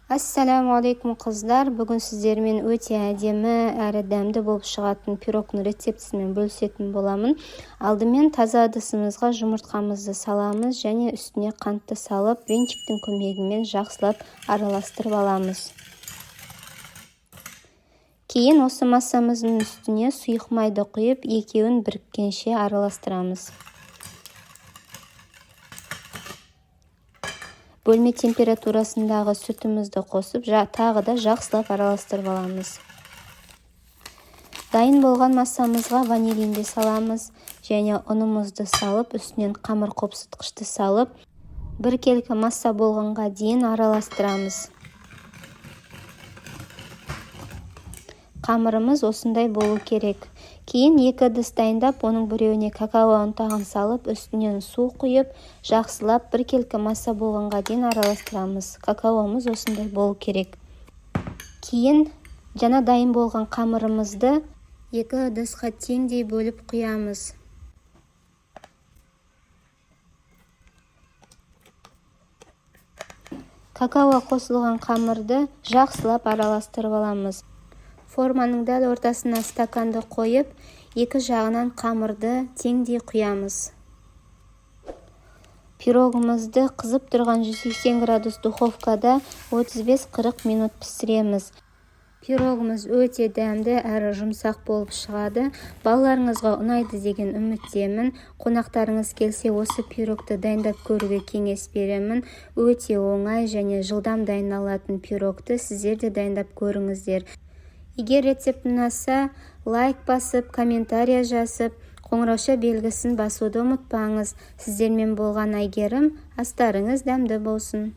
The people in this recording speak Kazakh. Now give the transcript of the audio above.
Ассаламу алейкум қыздар. Бүгін сіздермен өте әдемі әрі дәмді болып шығатын пирогтың рецептісімен бөлісетін боламын. Алдымен таза ыдысымызға жұмыртқамызды саламыз және үстіне қантты салып, венчиктің көмегімен жақсылап араластырып аламыз. Кейін осы массамыздың үстіне сұйық майды құйып, екеуін біріккенше араластырамыз. Бөлме температурасындағы сүтімізді қосып, тағы да жақсылап араластырып аламыз. Дайын болған массамызға ванилинді саламыз және ұнымызды салып, үстінен қамыр қопсытқышты салып, біркелкі масса болғанға дейін араластырамыз. Қамырымыз осындай болу керек. Кейін екі ыдыс дайындап, оның біреуіне какао ұнтағын салып, үстінен су құйып, жақсылап біркелкі масса болғанға дейін араластырамыз. Какаомыз осындай болу керек. Кейін жаңа дайын болған қамырымызды екі ыдысқа теңдей бөліп құямыз. Какао қосылған қамырды жақсылап араластырып аламыз. Форманың дәл ортасына стаканды қойып, екі жағынан қамырды теңдей құямыз. Пирогымызды қызып тұрған 180 градус духовкада 35-40 минут пісіреміз. Пирогымыз өте дәмді әрі жұмсақ болып шығады. Балаларыңызға ұнайды деген үміттемін. Қонақтарыңыз келсе, осы пирогты дайындап көруге кеңес беремін. Өте оңай және жылдам дайындалатын пирогты сіздер де дайындап көріңіздер. Егер рецепт ұнаса, лайк басып, комментария жазып, қоңырауша белгісін басуды ұмытпаңыз. Сіздермен болған Айгерім, астарыңыз дәмді болсын.